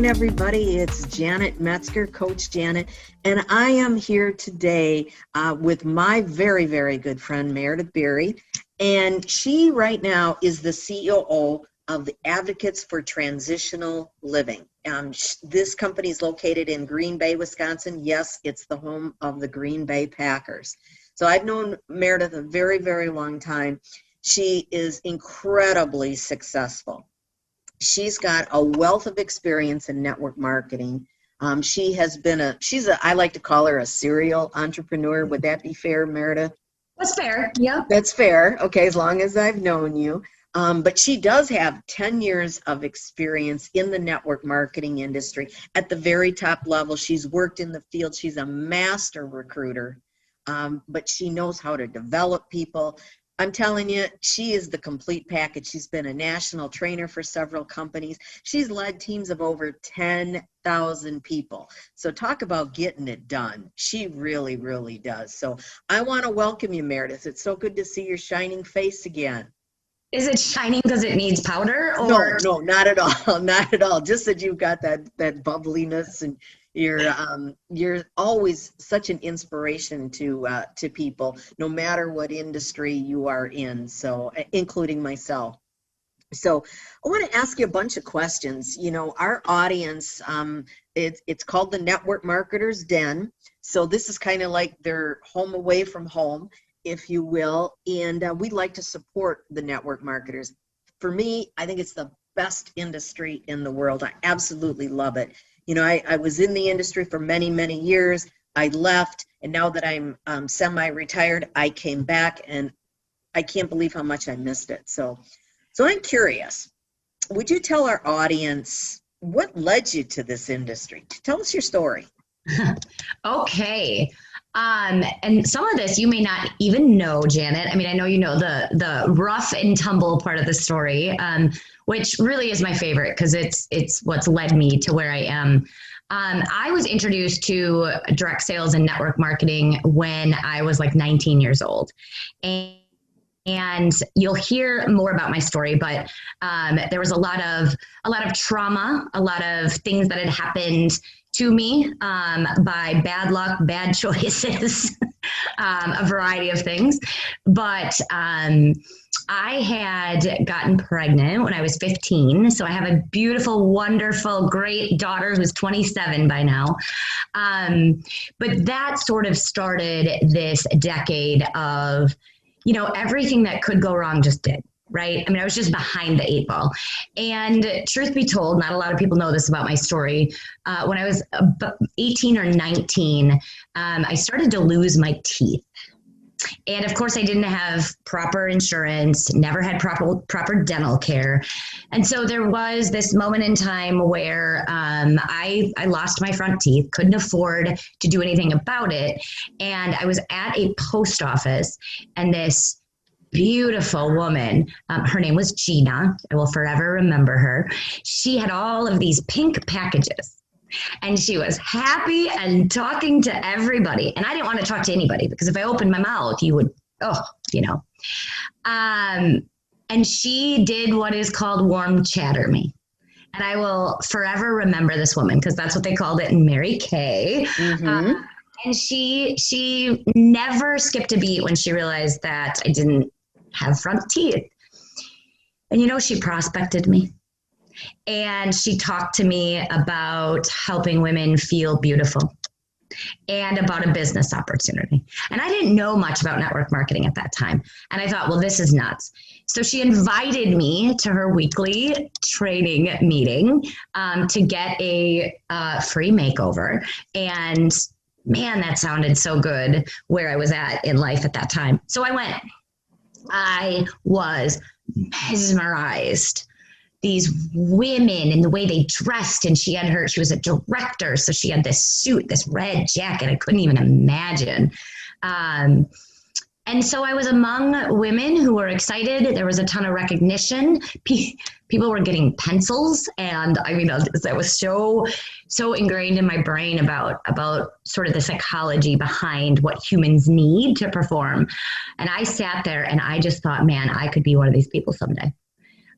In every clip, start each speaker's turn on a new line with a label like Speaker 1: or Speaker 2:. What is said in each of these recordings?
Speaker 1: morning, everybody. It's Janet Metzger, Coach Janet, and I am here today with my very, very good friend, Meredith Berry, and she right now is the COO of the Advocates for Transitional Living. This company is located in Green Bay, Wisconsin. Yes, it's the home of the Green Bay Packers. So I've known Meredith a very, very long time. She is incredibly successful. She's got a wealth of experience in network marketing. She has been I like to call her a serial entrepreneur. Would that be fair, Meredith?
Speaker 2: That's fair. Yeah.
Speaker 1: That's fair. Okay, as long as I've known you. But she does have 10 years of experience in the network marketing industry at the very top level. She's worked in the field. She's a master recruiter, but she knows how to develop people. I'm telling you, she is the complete package. She's been a national trainer for several companies. She's led teams of over 10,000 people. So talk about getting it done. She really, really does. So I want to welcome you, Meredith. It's so good to see your shining face again.
Speaker 2: Is it shining because it needs powder? Or
Speaker 1: No, not at all. Not at all. Just that you've got that bubbliness, and you're always such an inspiration to people, no matter what industry you are in. So, including myself. So, I want to ask you a bunch of questions. You know, our audience, it's called the Network Marketers Den. So this is kind of like their home away from home, if you will, and we'd like to support the network marketers. For me, I think it's the best industry in the world. I absolutely love it. You know, I was in the industry for many, many years. I left, and now that I'm semi-retired, I came back, and I can't believe how much I missed it. So I'm curious, would you tell our audience what led you to this industry? Tell us your story.
Speaker 2: Okay. And some of this you may not even know, Janet. I mean, I know you know the rough and tumble part of the story, which really is my favorite because it's what's led me to where I am. I was introduced to direct sales and network marketing when I was like 19 years old. And you'll hear more about my story, but there was a lot of trauma, a lot of things that had happened to me by bad luck, bad choices, a variety of things. But I had gotten pregnant when I was 15. So I have a beautiful, wonderful, great daughter who's 27 by now. But that sort of started this decade of, you know, everything that could go wrong just did. Right? I mean, I was just behind the eight ball. And truth be told, not a lot of people know this about my story. When I was 18 or 19, I started to lose my teeth. And of course, I didn't have proper insurance, never had proper dental care. And so there was this moment in time where I lost my front teeth, couldn't afford to do anything about it. And I was at a post office, and this beautiful woman, her name was Gina. I will forever remember her. She had all of these pink packages, and she was happy and talking to everybody. And I didn't want to talk to anybody because if I opened my mouth, you would, And she did what is called warm chatter me. And I will forever remember this woman because that's what they called it in Mary Kay. Mm-hmm. And she never skipped a beat when she realized that I didn't have front teeth. And you know, she prospected me. And she talked to me about helping women feel beautiful and about a business opportunity. And I didn't know much about network marketing at that time. And I thought, well, this is nuts. So she invited me to her weekly training meeting to get a free makeover. And man, that sounded so good where I was at in life at that time. So I went. I was mesmerized. These women and the way they dressed, and she was a director, so she had this suit, this red jacket I couldn't even imagine. And so I was among women who were excited. There was a ton of recognition. People were getting pencils. And I mean, that was so ingrained in my brain about sort of the psychology behind what humans need to perform. And I sat there and I just thought, man, I could be one of these people someday.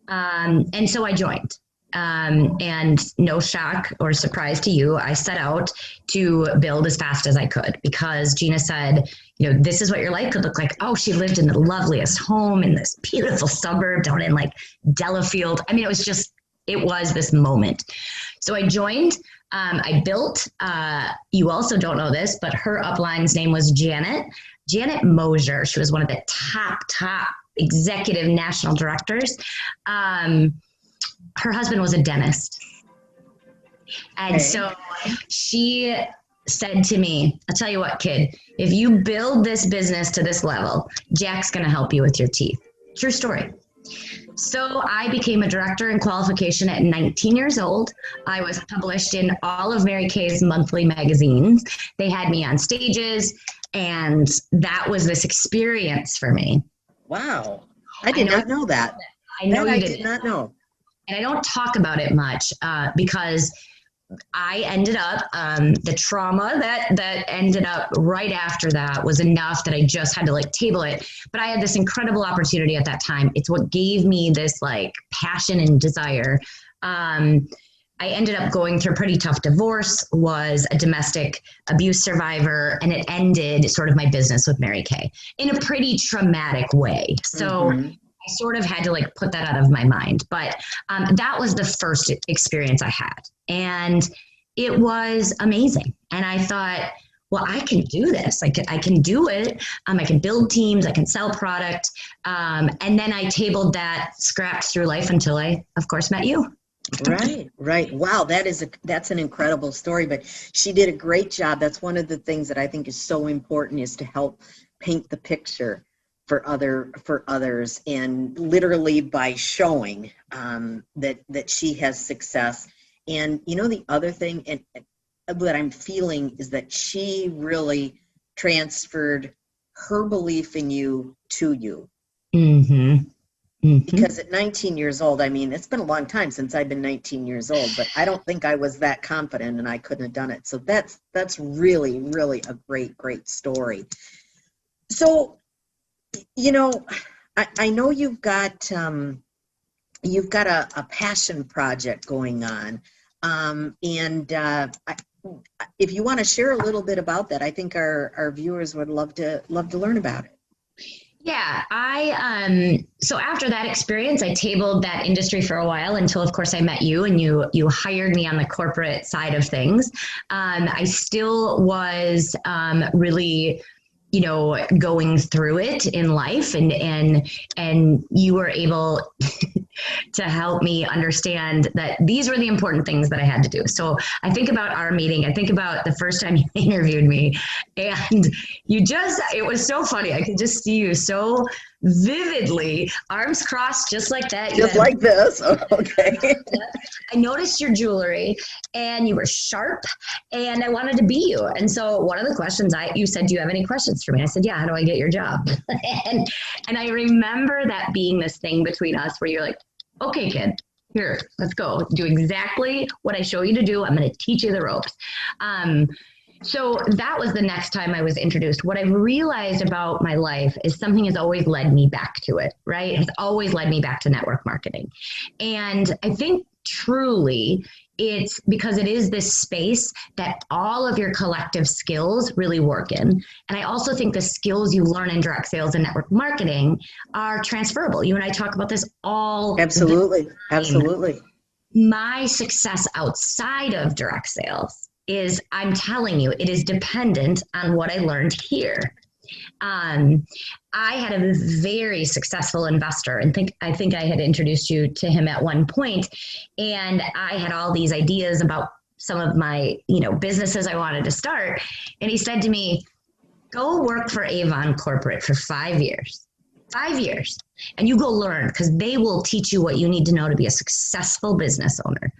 Speaker 2: And so I joined. And no shock or surprise to you, I set out to build as fast as I could because Gina said, this is what your life could look like. Oh, she lived in the loveliest home in this beautiful suburb down in like Delafield. I mean, it was this moment. So I joined, I built, you also don't know this, but her upline's name was Janet Mosier. She was one of the top executive national directors. Her husband was a dentist. And so she said to me, I'll tell you what, kid, if you build this business to this level, Jack's going to help you with your teeth. True story. So I became a director in qualification at 19 years old. I was published in all of Mary Kay's monthly magazines. They had me on stages, and that was this experience for me.
Speaker 1: Wow. I did not know that.
Speaker 2: I know
Speaker 1: I
Speaker 2: you
Speaker 1: did not know.
Speaker 2: And I don't talk about it much because I ended up, the trauma that ended up right after that was enough that I just had to like table it. But I had this incredible opportunity at that time. It's what gave me this like passion and desire. I ended up going through a pretty tough divorce, was a domestic abuse survivor, and it ended sort of my business with Mary Kay in a pretty traumatic way. So I sort of had to like put that out of my mind. But that was the first experience I had. And it was amazing. And I thought, well, I can do this. I can do it. I can build teams. I can sell product. And then I tabled that, scrapped through life until I, of course, met you.
Speaker 1: Right. Wow, that's an incredible story. But she did a great job. That's one of the things that I think is so important, is to help paint the picture for others, and literally by showing that she has success. And the other thing and that I'm feeling is that she really transferred her belief in you to you. Because at 19 years old, I mean, it's been a long time since I've been 19 years old, but I don't think I was that confident, and I couldn't have done it. So that's really, really a great story. So, I know you've got a passion project going on, and if you want to share a little bit about that, I think our viewers would love to learn about it.
Speaker 2: Yeah, so after that experience, I tabled that industry for a while until, of course, I met you, and you hired me on the corporate side of things. I still was really, going through it in life, and you were able to help me understand that these were the important things that I had to do. So I think about our meeting. I think about the first time you interviewed me, and it was so funny. I could just see you so vividly, arms crossed, just like that.
Speaker 1: Just like this. Oh, okay.
Speaker 2: I noticed your jewelry, and you were sharp, and I wanted to be you. And so one of the questions you said, do you have any questions for me? I said, yeah, how do I get your job? and I remember that being this thing between us where you're like, okay, kid, here, let's go. Do exactly what I show you to do. I'm going to teach you the ropes. So that was the next time I was introduced. What I've realized about my life is something has always led me back to it, right? It has always led me back to network marketing. And I think truly it's because it is this space that all of your collective skills really work in. And I also think the skills you learn in direct sales and network marketing are transferable. You and I talk about this all.
Speaker 1: Absolutely.
Speaker 2: My success outside of direct sales is, I'm telling you, it is dependent on what I learned here. I had a very successful investor, and I think I had introduced you to him at one point, and I had all these ideas about some of my, businesses I wanted to start. And he said to me, go work for Avon Corporate for 5 years. 5 years. And you go learn, because they will teach you what you need to know to be a successful business owner.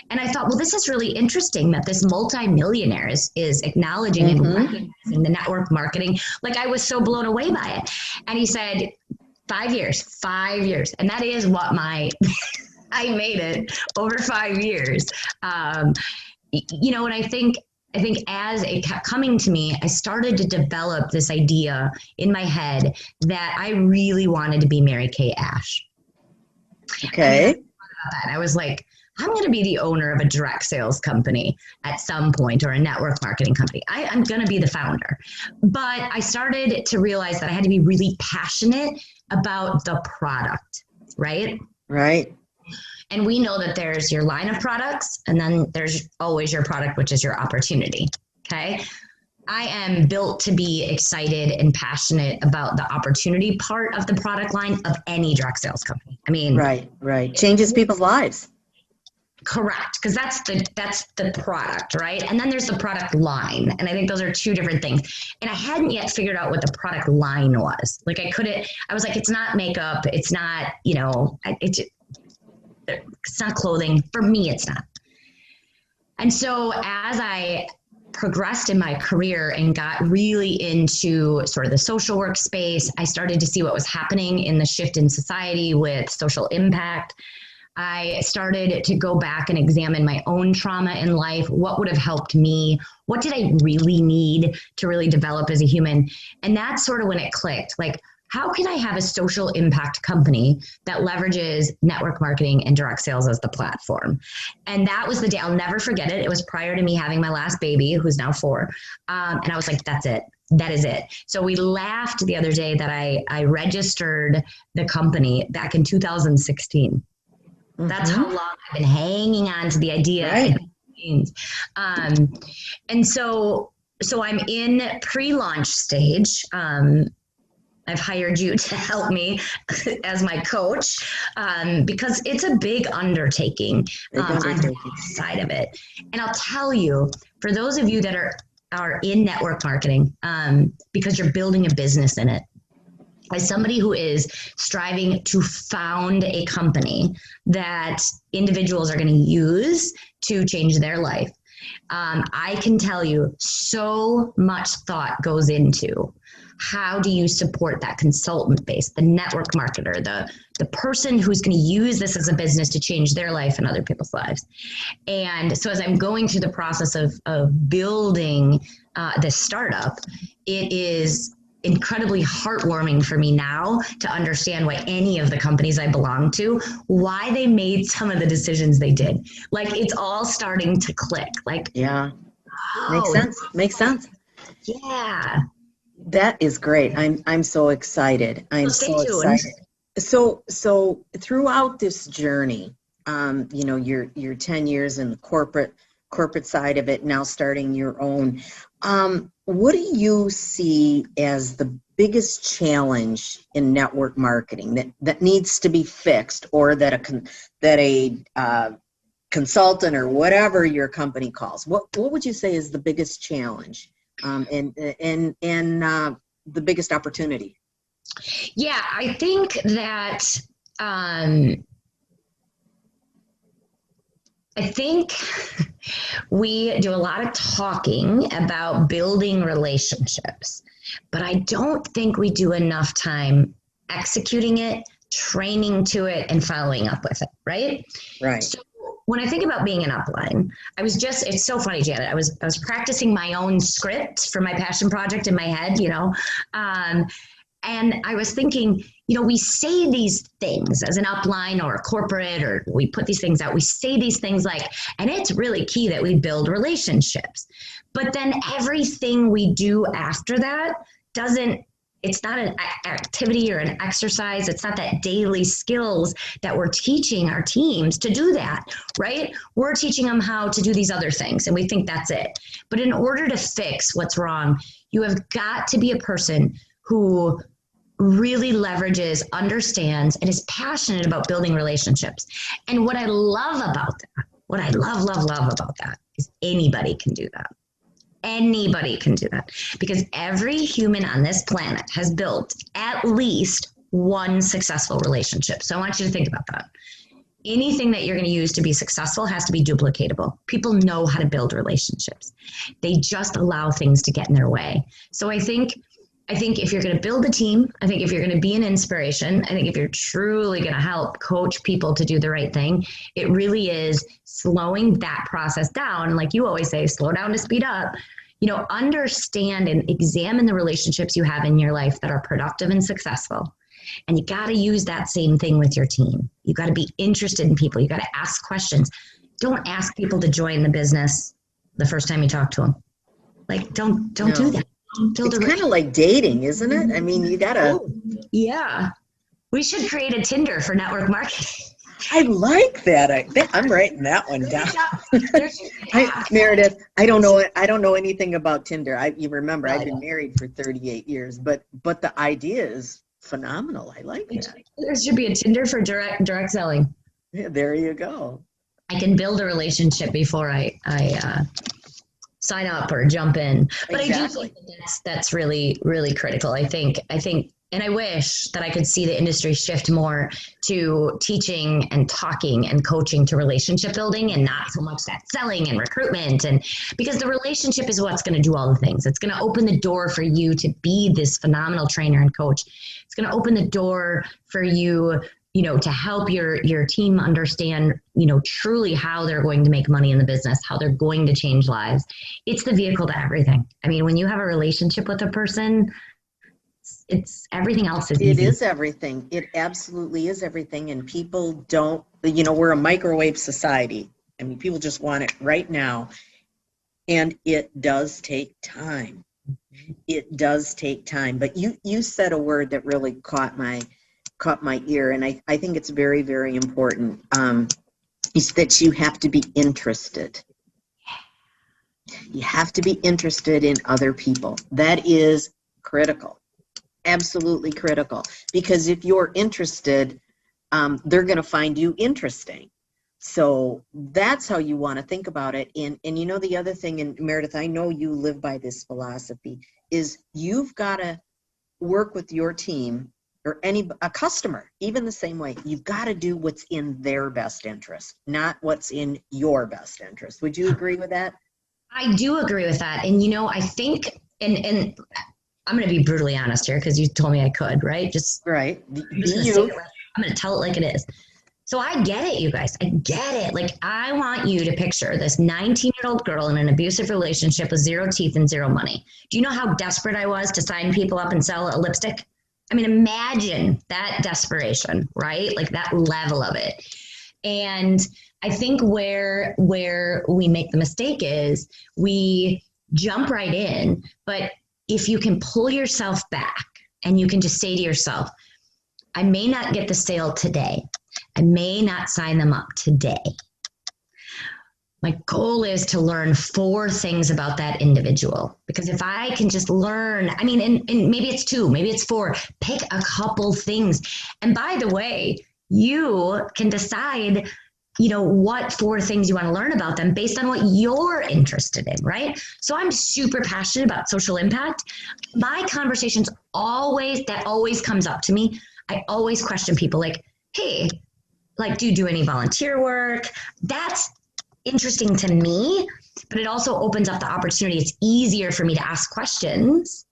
Speaker 2: And I thought, well, this is really interesting that this multimillionaire is acknowledging and recognizing the network marketing. Like, I was so blown away by it. And he said, 5 years. And that is what I made it over 5 years. And I think as it kept coming to me, I started to develop this idea in my head that I really wanted to be Mary Kay Ash.
Speaker 1: Okay.
Speaker 2: I was like, I'm going to be the owner of a direct sales company at some point, or a network marketing company. I'm going to be the founder. But I started to realize that I had to be really passionate about the product, right?
Speaker 1: Right.
Speaker 2: And we know that there's your line of products, and then there's always your product, which is your opportunity. Okay. I am built to be excited and passionate about the opportunity part of the product line of any direct sales company. I mean,
Speaker 1: right. Changes people's lives.
Speaker 2: correct. Because that's the product, right? And then there's the product line. And I think those are two different things. And I hadn't yet figured out what the product line was. Like I was like, it's not makeup. It's not, it's not clothing. For me, it's not. And so as I progressed in my career and got really into sort of the social work space, I started to see what was happening in the shift in society with social impact. I started to go back and examine my own trauma in life. What would have helped me? What did I really need to really develop as a human? And that's sort of when it clicked. Like, how can I have a social impact company that leverages network marketing and direct sales as the platform? And that was the day, I'll never forget it. It was prior to me having my last baby, who's now 4. And I was like, that's it. That is it. So we laughed the other day that I registered the company back in 2016. Mm-hmm. That's how long I've been hanging on to the idea.
Speaker 1: Right.
Speaker 2: And so I'm in pre-launch stage. I've hired you to help me as my coach because it's a big undertaking on the side of it. And I'll tell you, for those of you that are in network marketing, because you're building a business in it, as somebody who is striving to found a company that individuals are going to use to change their life, I can tell you so much thought goes into how do you support that consultant base, the network marketer, the person who's going to use this as a business to change their life and other people's lives. And so as I'm going through the process of building this startup, it is incredibly heartwarming for me now to understand why any of the companies I belong to, why they made some of the decisions they did. Like, it's all starting to click. Like,
Speaker 1: yeah, makes sense.
Speaker 2: Yeah.
Speaker 1: That is great. I'm so excited. I'm so excited. So throughout this journey, you're 10 years in the corporate side of it, now starting your own. What do you see as the biggest challenge in network marketing that needs to be fixed, or that a consultant or whatever your company calls? What would you say is the biggest challenge? And the biggest opportunity?
Speaker 2: Yeah, I think that we do a lot of talking about building relationships, but I don't think we do enough time executing it, training to it, and following up with it, right?
Speaker 1: Right.
Speaker 2: So when I think about being an upline, it's so funny, Janet. I was practicing my own script for my passion project in my head, and I was thinking, we say these things as an upline or a corporate, or we put these things out. We say these things and it's really key that we build relationships. But then everything we do after that it's not an activity or an exercise. It's not that daily skills that we're teaching our teams to do that, right? We're teaching them how to do these other things, and we think that's it. But in order to fix what's wrong, you have got to be a person who really leverages, understands, and is passionate about building relationships. And what I love about that, what I love about that, is anybody can do that. Anybody can do that, because every human on this planet has built at least one successful relationship. So I want you to think about that. Anything that you're going to use to be successful has to be duplicatable. People know how to build relationships. They just allow things to get in their way. So I think if you're going to build a team, I think if you're going to be an inspiration, I think if you're truly going to help coach people to do the right thing, it really is slowing that process down. Like you always say, slow down to speed up. Understand and examine the relationships you have in your life that are productive and successful. And you got to use that same thing with your team. You got to be interested in people. You got to ask questions. Don't ask people to join the business the first time you talk to them. Like, don't do that.
Speaker 1: It's kind of like dating, isn't it? I mean, you gotta.
Speaker 2: Oh, yeah. We should create a Tinder for network marketing.
Speaker 1: I like that. I'm writing that one down. Meredith, I don't know anything about Tinder. You remember, I've been married for 38 years, but the idea is phenomenal. I like that.
Speaker 2: There should be a Tinder for direct selling.
Speaker 1: Yeah, there you go.
Speaker 2: I can build a relationship before I sign up or jump in. But exactly. I do think that's really, really critical. I think, and I wish that I could see the industry shift more to teaching and talking and coaching to relationship building, and not so much that selling and recruitment. And because the relationship is what's going to do all the things. It's going to open the door for you to be this phenomenal trainer and coach. It's going to open the door for you, to help your team understand, truly how they're going to make money in the business, how they're going to change lives. It's the vehicle to everything. I mean, when you have a relationship with a person, it's everything else is easy.
Speaker 1: It is everything. It absolutely is everything. And people don't, we're a microwave society. I mean, people just want it right now. And it does take time. It does take time. But you said a word that really caught my ear, and I think it's very, very important, is that you have to be interested. You have to be interested in other people. That is critical, absolutely critical, because if you're interested, they're going to find you interesting. So that's how you want to think about it. And the other thing, and Meredith, I know you live by this philosophy, is you've got to work with your team or a customer, even the same way. You've got to do what's in their best interest, not what's in your best interest. Would you agree with that?
Speaker 2: I do agree with that. And, I think, and I'm going to be brutally honest here because you told me I could, right?
Speaker 1: Right.
Speaker 2: I'm going to tell it like it is. So I get it, you guys. I get it. Like, I want you to picture this 19-year-old girl in an abusive relationship with 0 teeth and 0 money. Do you know how desperate I was to sign people up and sell a lipstick? I mean, imagine that desperation, right? Like that level of it. And I think where we make the mistake is we jump right in, but if you can pull yourself back and you can just say to yourself, I may not get the sale today. I may not sign them up today. My goal is to learn 4 things about that individual, because if I can just learn, and maybe it's 2, maybe it's 4, pick a couple things. And by the way, you can decide, what 4 things you want to learn about them based on what you're interested in, right? So I'm super passionate about social impact. My conversations always comes up to me. I always question people like, hey, like, do you do any volunteer work? That's interesting to me, but it also opens up the opportunity. It's easier for me to ask questions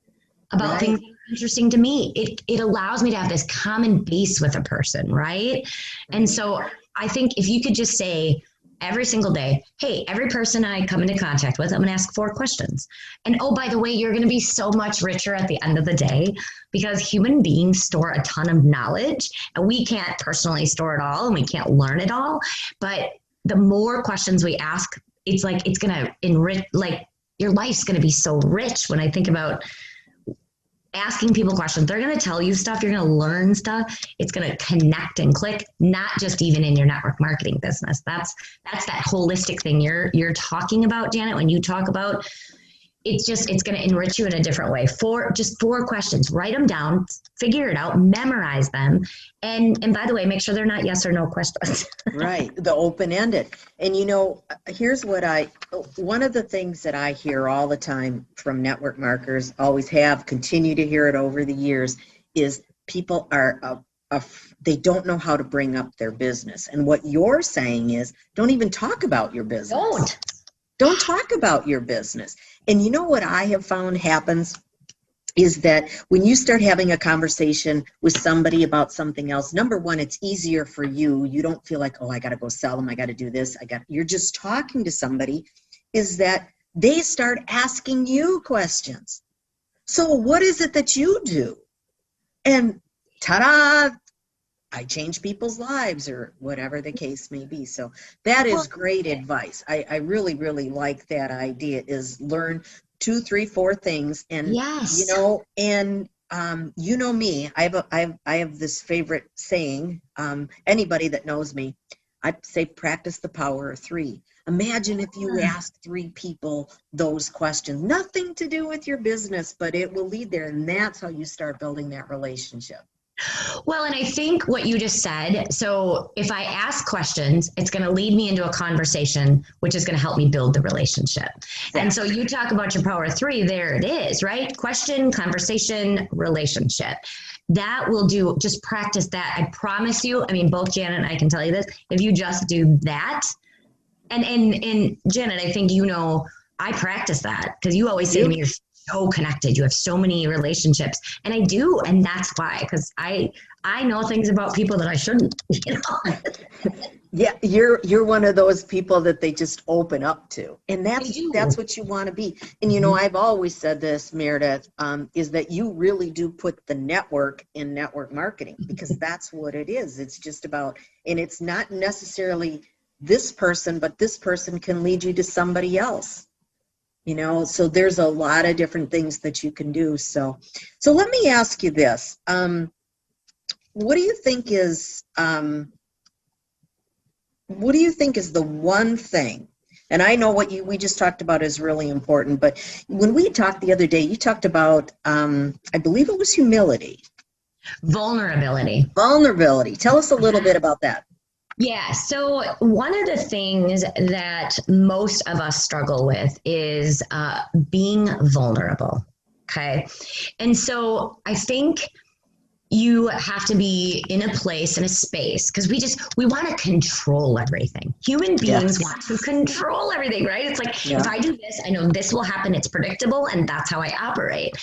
Speaker 2: about things that are interesting to me. It allows me to have this common base with a person, right? And so I think if you could just say every single day, hey, every person I come into contact with, I'm going to ask 4 questions. And oh, by the way, you're going to be so much richer at the end of the day, because human beings store a ton of knowledge, and we can't personally store it all and we can't learn it all. But the more questions we ask, it's like, it's going to enrich, like your life's going to be so rich. When I think about asking people questions, they're going to tell you stuff, you're going to learn stuff. It's going to connect and click, not just even in your network marketing business. That's that holistic thing you're talking about, Janet, when you talk about it's going to enrich you in a different way. 4 questions, write them down, figure it out, memorize them. And by the way, make sure they're not yes or no questions.
Speaker 1: Right. The open-ended. And here's what one of the things that I hear all the time from network marketers, always have, continue to hear it over the years, is people are, they don't know how to bring up their business. And what you're saying is, don't even talk about your business. Don't talk about your business. And you know what I have found happens is that when you start having a conversation with somebody about something else, number one, it's easier for you. You don't feel like, oh, I got to go sell them. I got to do this. You're just talking to somebody, is that they start asking you questions. So what is it that you do? And ta-da, I change people's lives or whatever the case may be. So that is great advice. I really, really like that idea, is learn 2, 3, 4 things. And,
Speaker 2: Yes.
Speaker 1: you know me, I have this favorite saying, anybody that knows me, I say practice the power of 3. Imagine if you ask 3 people those questions, nothing to do with your business, but it will lead there. And that's how you start building that relationship.
Speaker 2: Well, and I think what you just said, so if I ask questions, it's going to lead me into a conversation, which is going to help me build the relationship. Exactly. And so you talk about your power of 3, there it is, right? Question, conversation, relationship. That will do, just practice that. I promise you, I mean, both Janet and I can tell you this, if you just do that, and Janet, I think, I practice that, because you always say to me, you're so connected. You have so many relationships, and I do, and that's why, because I know things about people that I shouldn't.
Speaker 1: Yeah, you're one of those people that they just open up to, and that's what you want to be. And I've always said this, Meredith, is that you really do put the network in network marketing, because that's what it is. It's just about, and it's not necessarily this person, but this person can lead you to somebody else. So there's a lot of different things that you can do. So let me ask you this. What do you think is the one thing, and I know what we just talked about is really important, but when we talked the other day, you talked about, I believe it was humility.
Speaker 2: Vulnerability.
Speaker 1: Tell us a little bit about that.
Speaker 2: Yeah. So one of the things that most of us struggle with is being vulnerable. Okay. And so I think you have to be in a place, in a space, because we want to control everything. Human beings want to control everything, right? It's like, if I do this, I know this will happen. It's predictable, and that's how I operate.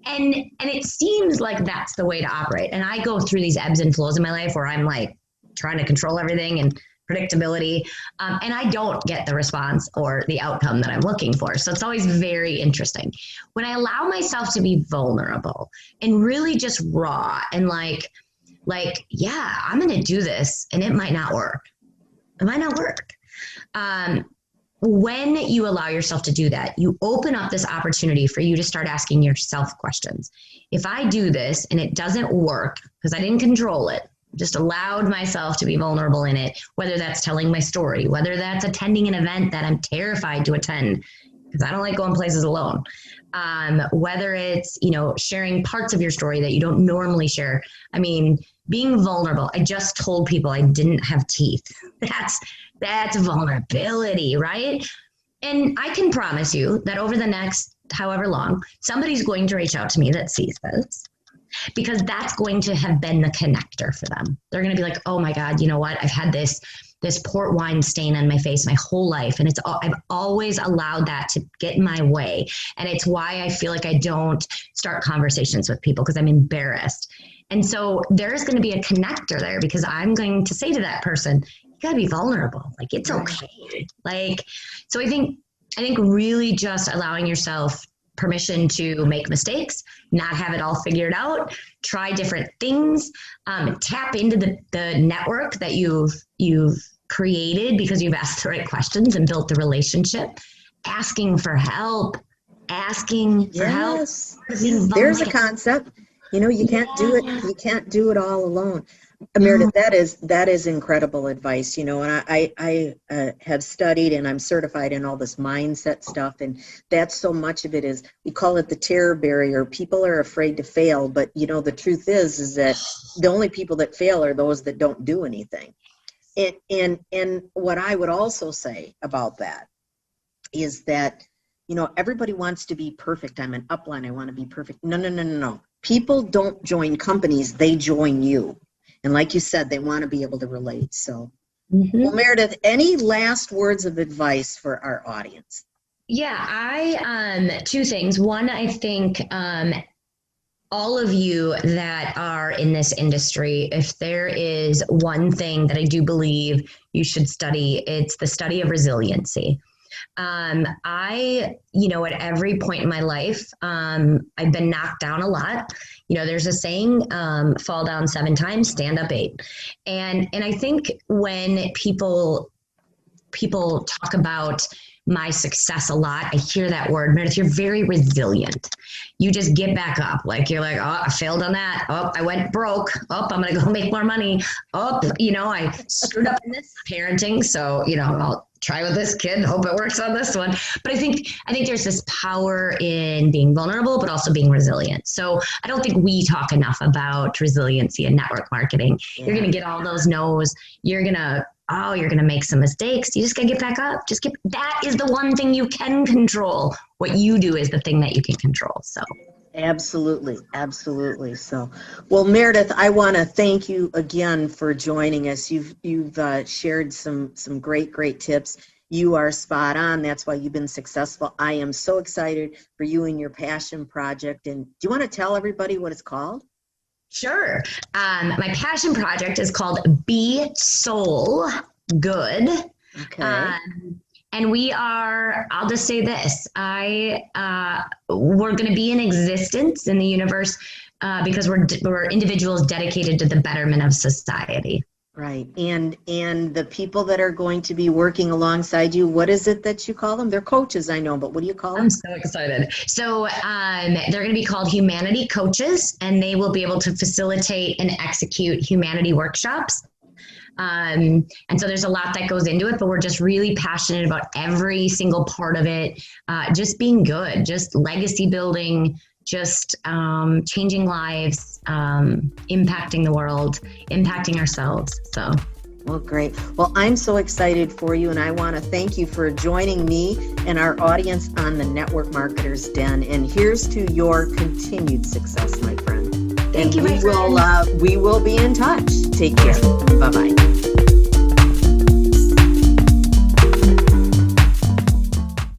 Speaker 2: And it seems like that's the way to operate. And I go through these ebbs and flows in my life where I'm like trying to control everything and predictability. And I don't get the response or the outcome that I'm looking for. So it's always very interesting. When I allow myself to be vulnerable and really just raw and like, yeah, I'm going to do this and it might not work. It might not work. When you allow yourself to do that, you open up this opportunity for you to start asking yourself questions. If I do this and it doesn't work because I didn't control it, just allowed myself to be vulnerable in it, whether that's telling my story, whether that's attending an event that I'm terrified to attend because I don't like going places alone, whether it's, sharing parts of your story that you don't normally share. I mean, being vulnerable. I just told people I didn't have teeth. That's vulnerability, right? And I can promise you that over the next however long, somebody's going to reach out to me that sees this, because that's going to have been the connector for them. They're going to be like, oh my God, you know what? I've had this port wine stain on my face my whole life. And I've always allowed that to get in my way. And it's why I feel like I don't start conversations with people, because I'm embarrassed. And so there's going to be a connector there, because I'm going to say to that person, you got to be vulnerable. Like, it's okay. So I think really just allowing yourself permission to make mistakes, not have it all figured out, try different things, tap into the network that you've created because you've asked the right questions and built the relationship, asking for help.
Speaker 1: There's a concept. You can't do it. You can't do it all alone. Meredith, that is incredible advice, and I have studied and I'm certified in all this mindset stuff, and that's so much of it is, we call it the terror barrier. People are afraid to fail, but the truth is that the only people that fail are those that don't do anything. And what I would also say about that is that, everybody wants to be perfect. I'm an upline. I want to be perfect. No. People don't join companies. They join you. And like you said, they want to be able to relate. So, Well, Meredith, any last words of advice for our audience?
Speaker 2: Yeah, two things. One, I think all of you that are in this industry, if there is one thing that I do believe you should study, it's the study of resiliency. At every point in my life, I've been knocked down a lot. There's a saying, fall down 7 times, stand up 8. And I think when people talk about my success a lot, I hear that word, Meredith, you're very resilient. You just get back up. Like, you're like, oh, I failed on that. Oh, I went broke. Oh, I'm going to go make more money. Oh, I screwed up in this parenting. So, I'll try with this kid, hope it works on this one. But I think there's this power in being vulnerable, but also being resilient. So I don't think we talk enough about resiliency in network marketing. Yeah. You're going to get all those no's. You're going to make some mistakes. You just gotta get back up. That is the one thing you can control. What you do is the thing that you can control. So.
Speaker 1: Absolutely. So, well, Meredith, I want to thank you again for joining us. You've shared some great tips. You are spot on. That's why you've been successful. I am so excited for you and your passion project. And do you want to tell everybody what it's called?
Speaker 2: Sure. My passion project is called Be Soul Good.
Speaker 1: Okay.
Speaker 2: And we are, I'll just say this, we're going to be in existence in the universe because we're individuals dedicated to the betterment of society.
Speaker 1: Right. And the people that are going to be working alongside you, what is it that you call them? They're coaches, I know, but what do you call them?
Speaker 2: I'm so excited. So they're going to be called Humanity Coaches, and they will be able to facilitate and execute humanity workshops. And so there's a lot that goes into it, but we're just really passionate about every single part of it. Just being good, just legacy building, just changing lives, impacting the world, impacting ourselves. So.
Speaker 1: Well, great. Well, I'm so excited for you, and I want to thank you for joining me and our audience on the Network Marketers Den. And here's to your continued success, my friend.
Speaker 2: Thank you, my friend.
Speaker 1: We will be in touch. Take care. Bye-bye.